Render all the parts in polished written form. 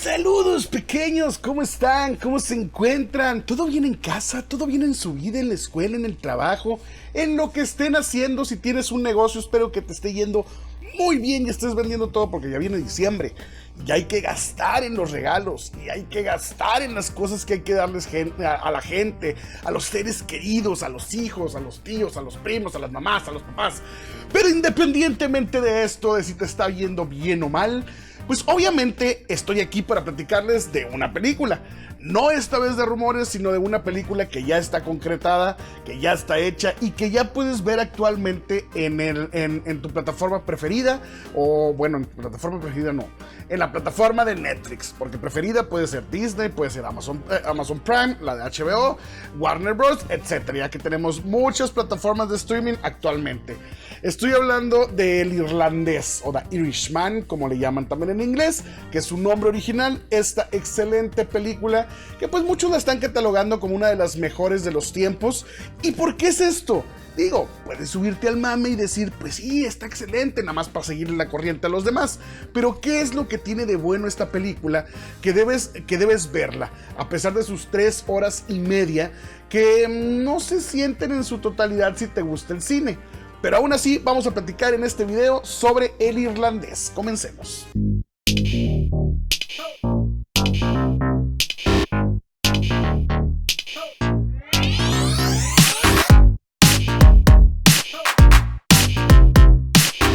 Saludos pequeños, ¿cómo están? ¿Cómo se encuentran? ¿Todo bien en casa? ¿Todo bien en su vida, en la escuela, en el trabajo? En lo que estén haciendo, si tienes un negocio, espero que te esté yendo muy bien y estés vendiendo todo porque ya viene diciembre. Y hay que gastar en los regalos, y hay que gastar en las cosas que hay que darles a la gente, a los seres queridos, a los hijos, a los tíos, a los primos, a las mamás, a los papás. Pero independientemente de esto, de si te está yendo bien o mal, pues obviamente estoy aquí para platicarles de una película. No esta vez de rumores, sino de una película que ya está concretada, que ya está hecha y que ya puedes ver actualmente en tu plataforma preferida. O bueno, en tu plataforma preferida no, en la plataforma de Netflix, porque preferida puede ser Disney, puede ser Amazon Prime, la de HBO, Warner Bros, etcétera, ya que tenemos muchas plataformas de streaming actualmente. Estoy hablando del Irlandés, o The Irishman, como le llaman también en inglés, que es su nombre original. Esta excelente película que pues muchos la están catalogando como una de las mejores de los tiempos. ¿Y por qué es esto? Digo, puedes subirte al mame y decir, pues sí, está excelente, nada más para seguirle la corriente a los demás. Pero ¿qué es lo que tiene de bueno esta película que debes verla? A pesar de sus 3 horas y media, que no se sienten en su totalidad si te gusta el cine. Pero aún así, vamos a platicar en este video sobre El Irlandés. Comencemos.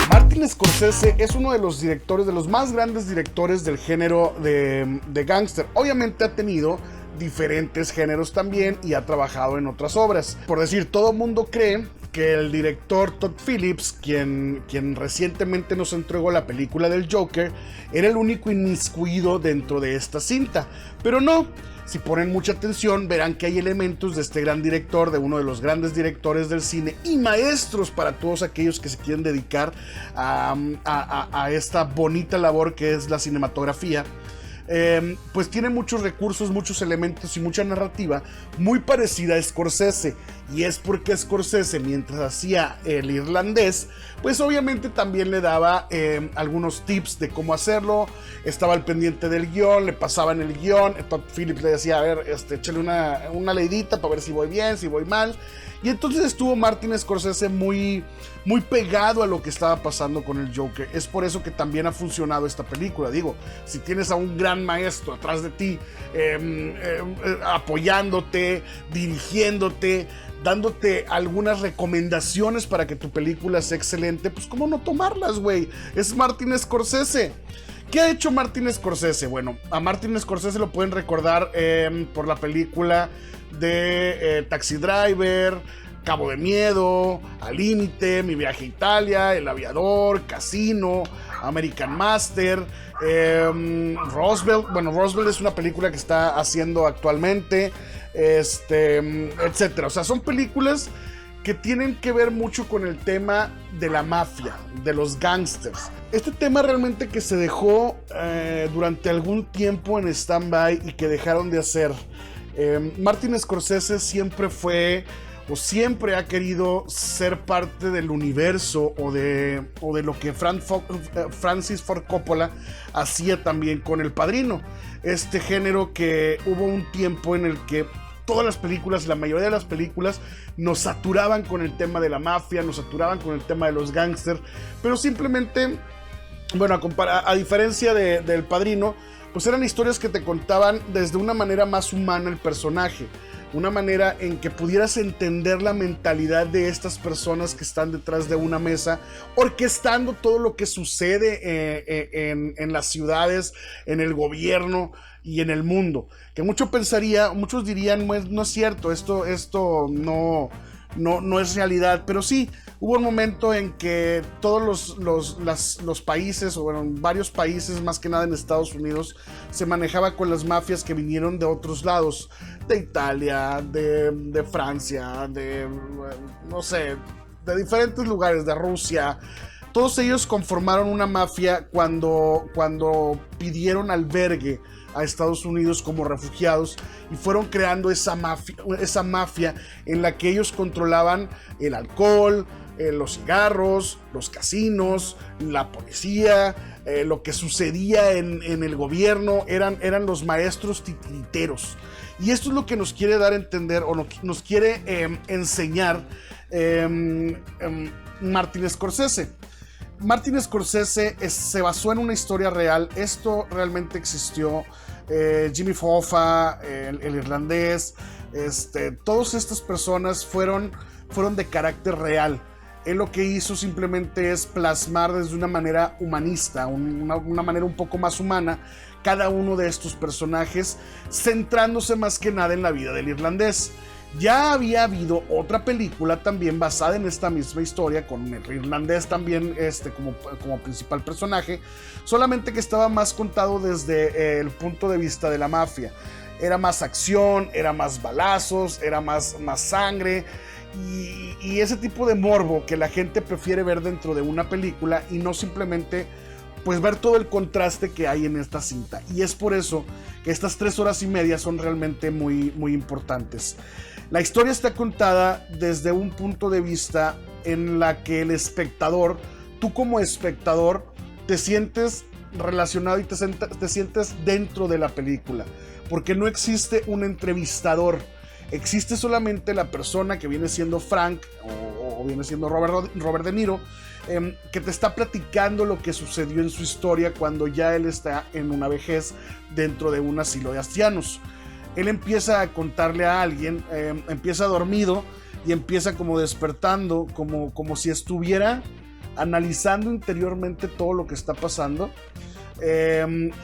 Martin Scorsese es uno de los directores, de los más grandes directores del género de gángster. Obviamente ha tenido diferentes géneros también y ha trabajado en otras obras. Por decir, todo el mundo cree que el director Todd Phillips, quien recientemente nos entregó la película del Joker, era el único inmiscuido dentro de esta cinta, pero no. Si ponen mucha atención, verán que hay elementos de este gran director, de uno de los grandes directores del cine y maestros para todos aquellos que se quieren dedicar a esta bonita labor que es la cinematografía. Pues tiene muchos recursos, muchos elementos y mucha narrativa muy parecida a Scorsese. Y es porque Scorsese, mientras hacía El Irlandés, pues obviamente también le daba algunos tips de cómo hacerlo. Estaba al pendiente del guión, le pasaban el guión. Todd Phillips le decía, a ver, échale una leidita para ver si voy bien, si voy mal. Y entonces estuvo Martin Scorsese muy pegado a lo que estaba pasando con el Joker. Es por eso que también ha funcionado esta película. Digo, si tienes a un gran maestro atrás de ti, apoyándote, dirigiéndote, dándote algunas recomendaciones para que tu película sea excelente, pues cómo no tomarlas, güey. Es Martin Scorsese. ¿Qué ha hecho Martin Scorsese? Bueno, a Martin Scorsese lo pueden recordar por la película de Taxi Driver, Cabo de Miedo, Al Límite, Mi Viaje a Italia, El Aviador, Casino, American Master, Roswell. Bueno, Roswell es una película que está haciendo actualmente, etcétera. O sea, son películas que tienen que ver mucho con el tema de la mafia, de los gangsters. Este tema realmente que se dejó durante algún tiempo en stand-by y que dejaron de hacer. Martin Scorsese siempre fue o siempre ha querido ser parte del universo o de lo que Francis Ford Coppola hacía también con El Padrino. Este género que hubo un tiempo en el que todas las películas, la mayoría de las películas nos saturaban con el tema de la mafia, nos saturaban con el tema de los gángsters, pero simplemente, bueno, a diferencia del Padrino, pues eran historias que te contaban desde una manera más humana el personaje, una manera en que pudieras entender la mentalidad de estas personas que están detrás de una mesa, orquestando todo lo que sucede en las ciudades, en el gobierno y en el mundo. Que muchos dirían, no es cierto, esto no es realidad, pero sí, hubo un momento en que todos los países, o bueno, varios países, más que nada en Estados Unidos, se manejaba con las mafias que vinieron de otros lados, de Italia, de Francia, no sé, de diferentes lugares, de Rusia. Todos ellos conformaron una mafia cuando pidieron albergue a Estados Unidos como refugiados y fueron creando esa mafia en la que ellos controlaban el alcohol, los cigarros, los casinos, la policía, lo que sucedía en el gobierno, eran los maestros titiriteros. Y esto es lo que nos quiere dar a entender, o nos quiere enseñar Martin Scorsese. Martin Scorsese se basó en una historia real. Esto realmente existió. Jimmy Hoffa, el irlandés, todas estas personas fueron de carácter real. Él lo que hizo simplemente es plasmar desde una manera humanista, una manera un poco más humana, cada uno de estos personajes, centrándose más que nada en la vida del irlandés. Ya había habido otra película también basada en esta misma historia, con el irlandés también como principal personaje, solamente que estaba más contado desde el punto de vista de la mafia. Era más acción, era más balazos, era más sangre y ese tipo de morbo que la gente prefiere ver dentro de una película y no simplemente pues ver todo el contraste que hay en esta cinta. Y es por eso que estas 3 horas y media son realmente muy, muy importantes. La historia está contada desde un punto de vista en la que el espectador, tú como espectador, te sientes relacionado y te sientes dentro de la película, porque no existe un entrevistador, existe solamente la persona que viene siendo Frank o viene siendo Robert De Niro, que te está platicando lo que sucedió en su historia cuando ya él está en una vejez dentro de un asilo de ancianos. Él empieza a contarle a alguien, empieza dormido y empieza como despertando, como si estuviera analizando interiormente todo lo que está pasando,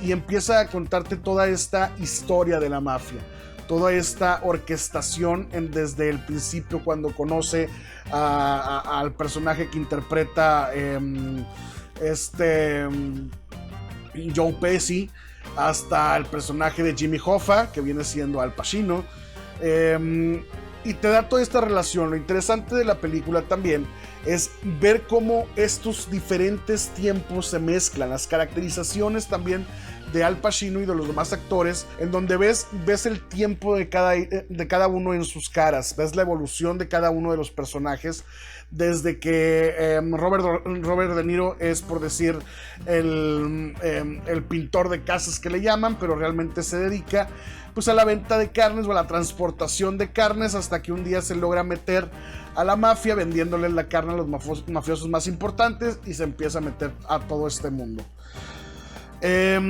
y empieza a contarte toda esta historia de la mafia, toda esta orquestación desde el principio, cuando conoce al personaje que interpreta Joe Pesci, hasta el personaje de Jimmy Hoffa, que viene siendo Al Pacino, y te da toda esta relación. Lo interesante de la película también es ver cómo estos diferentes tiempos se mezclan, las caracterizaciones también de Al Pacino y de los demás actores, en donde ves el tiempo de cada uno en sus caras, ves la evolución de cada uno de los personajes, desde que Robert De Niro es, por decir, el pintor de casas que le llaman, pero realmente se dedica pues a la venta de carnes o a la transportación de carnes, hasta que un día se logra meter a la mafia vendiéndole la carne a los mafiosos más importantes y se empieza a meter a todo este mundo.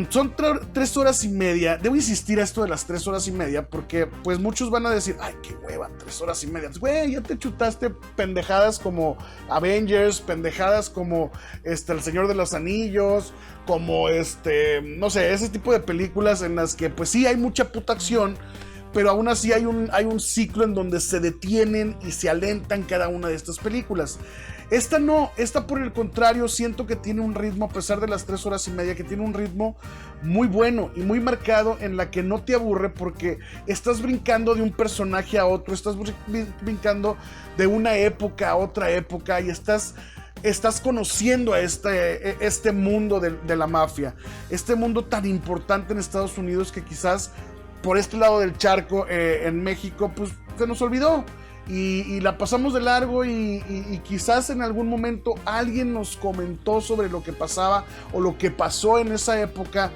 Son 3 horas y media. Debo insistir a esto de las 3 horas y media porque pues muchos van a decir, ay, qué hueva, 3 horas y media. Güey, ya te chutaste pendejadas como Avengers, pendejadas como El Señor de los Anillos, como no sé, ese tipo de películas en las que pues sí hay mucha puta acción, pero aún así hay un ciclo en donde se detienen y se alentan cada una de estas películas. Esta no, esta por el contrario siento que tiene un ritmo, a pesar de las 3 horas y media, que tiene un ritmo muy bueno y muy marcado, en la que no te aburre porque estás brincando de un personaje a otro, estás brincando de una época a otra época y estás conociendo a este mundo de la mafia, este mundo tan importante en Estados Unidos que quizás por este lado del charco, en México, pues se nos olvidó. Y la pasamos de largo y quizás en algún momento alguien nos comentó sobre lo que pasaba o lo que pasó en esa época,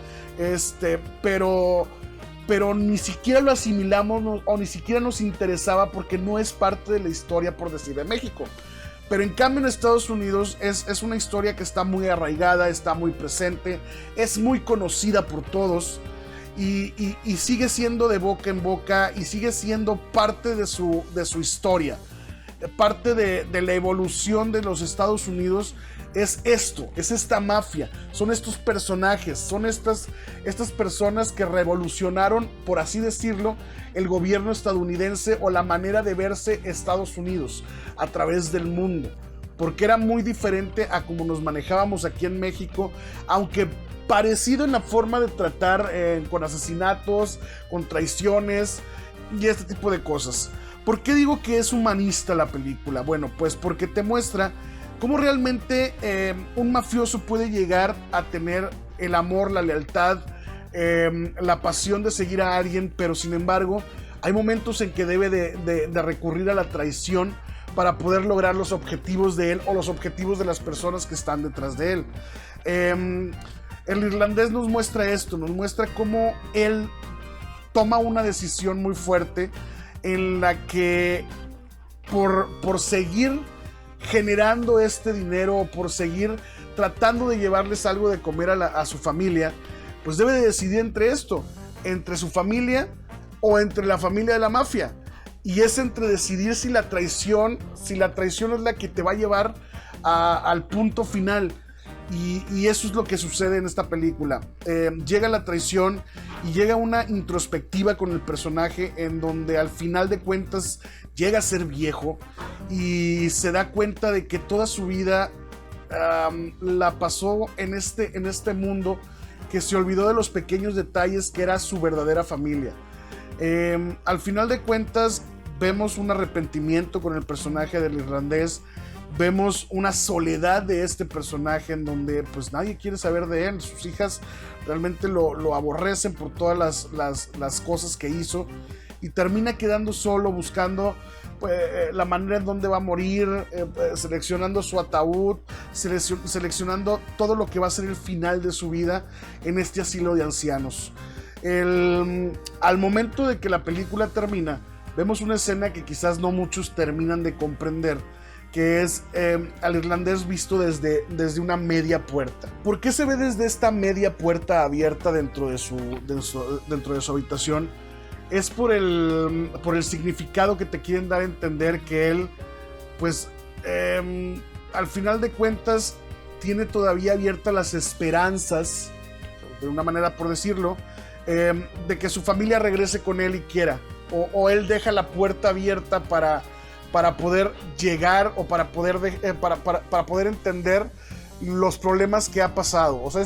pero ni siquiera lo asimilamos o ni siquiera nos interesaba porque no es parte de la historia, por decir, de México. Pero en cambio en Estados Unidos es una historia que está muy arraigada, está muy presente, es muy conocida por todos. Y sigue siendo de boca en boca y sigue siendo parte de su historia, parte de la evolución de los Estados Unidos. Es esta mafia, son estos personajes, son estas personas que revolucionaron, por así decirlo, el gobierno estadounidense o la manera de verse Estados Unidos a través del mundo, porque era muy diferente a como nos manejábamos aquí en México, aunque parecido en la forma de tratar con asesinatos, con traiciones y este tipo de cosas. ¿Por qué digo que es humanista la película? Bueno, pues porque te muestra cómo realmente un mafioso puede llegar a tener el amor, la lealtad, la pasión de seguir a alguien, pero sin embargo hay momentos en que debe de recurrir a la traición para poder lograr los objetivos de él o los objetivos de las personas que están detrás de él. El irlandés nos muestra esto, nos muestra cómo él toma una decisión muy fuerte en la que por seguir generando este dinero, por seguir tratando de llevarles algo de comer a su familia, pues debe de decidir entre esto, entre su familia o entre la familia de la mafia. Y es entre decidir si la traición es la que te va a llevar al punto final. Y eso es lo que sucede en esta película. Llega la traición y llega una introspectiva con el personaje en donde al final de cuentas llega a ser viejo y se da cuenta de que toda su vida la pasó en este mundo, que se olvidó de los pequeños detalles que era su verdadera familia. Al final de cuentas vemos un arrepentimiento con el personaje del irlandés, vemos una soledad de este personaje en donde pues nadie quiere saber de él, sus hijas realmente lo aborrecen por todas las cosas que hizo y termina quedando solo buscando la manera en donde va a morir, seleccionando su ataúd, seleccionando todo lo que va a ser el final de su vida en este asilo de ancianos. Al momento de que la película termina, vemos una escena que quizás no muchos terminan de comprender, que es al irlandés visto desde una media puerta. ¿Por qué se ve desde esta media puerta abierta dentro de su habitación? Es por el significado que te quieren dar a entender que él, pues, al final de cuentas, tiene todavía abiertas las esperanzas, de una manera por decirlo, de que su familia regrese con él y quiera. O él deja la puerta abierta para poder llegar o para poder entender los problemas que ha pasado. O sea,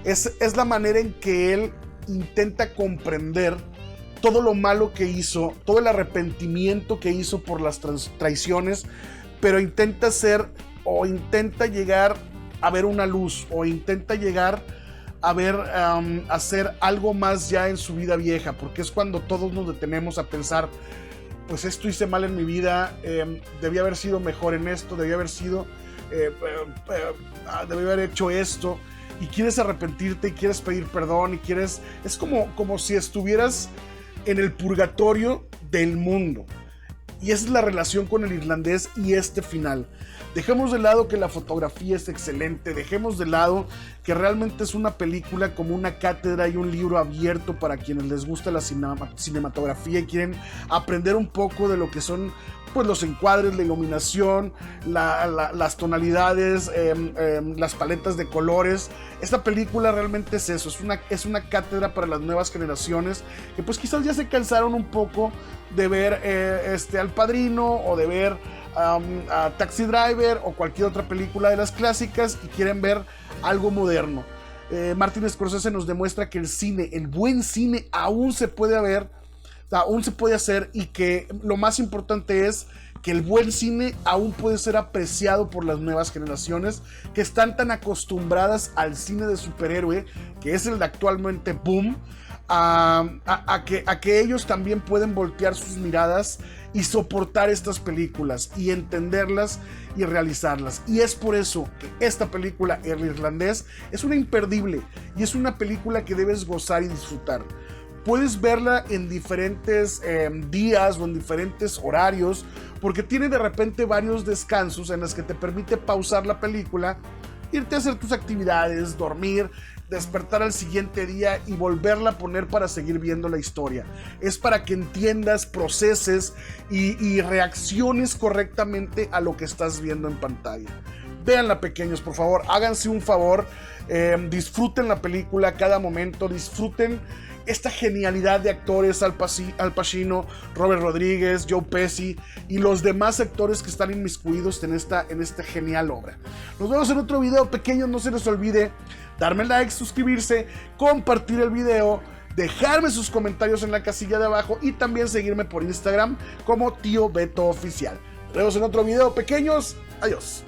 es la manera en que él intenta comprender todo lo malo que hizo, todo el arrepentimiento que hizo por las traiciones, pero intenta llegar a ver una luz, o intenta llegar a ver, hacer algo más ya en su vida vieja, porque es cuando todos nos detenemos a pensar, pues esto hice mal en mi vida, debía haber sido mejor en esto, debía haber hecho esto, y quieres arrepentirte y quieres pedir perdón y es como si estuvieras en el purgatorio del mundo. Y esa es la relación con el irlandés y este final. Dejemos de lado que la fotografía es excelente, dejemos de lado que realmente es una película como una cátedra y un libro abierto para quienes les gusta la cinematografía y quieren aprender un poco de lo que son pues los encuadres, la iluminación, las tonalidades, las paletas de colores. Esta película realmente es eso, es una cátedra para las nuevas generaciones que pues quizás ya se cansaron un poco de ver Al Padrino o de ver a Taxi Driver o cualquier otra película de las clásicas y quieren ver algo moderno. Martin Scorsese nos demuestra que el buen cine aún se puede ver, aún se puede hacer, y que lo más importante es que el buen cine aún puede ser apreciado por las nuevas generaciones que están tan acostumbradas al cine de superhéroe, que es el de actualmente boom, a que ellos también pueden voltear sus miradas y soportar estas películas y entenderlas y realizarlas. Y es por eso que esta película, El Irlandés, es una imperdible y es una película que debes gozar y disfrutar. Puedes verla en diferentes días o en diferentes horarios, porque tiene de repente varios descansos en los que te permite pausar la película, irte a hacer tus actividades, dormir, despertar al siguiente día y volverla a poner para seguir viendo la historia. Es para que entiendas, proceses y reacciones correctamente a lo que estás viendo en pantalla. Véanla, pequeños, por favor, háganse un favor, disfruten la película a cada momento, disfruten esta genialidad de actores, Al Pacino, Robert Rodríguez, Joe Pesci y los demás actores que están inmiscuidos en esta genial obra. Nos vemos en otro video, pequeños. No se les olvide darme like, suscribirse, compartir el video, dejarme sus comentarios en la casilla de abajo y también seguirme por Instagram como Tío Beto Oficial. Nos vemos en otro video, pequeños. Adiós.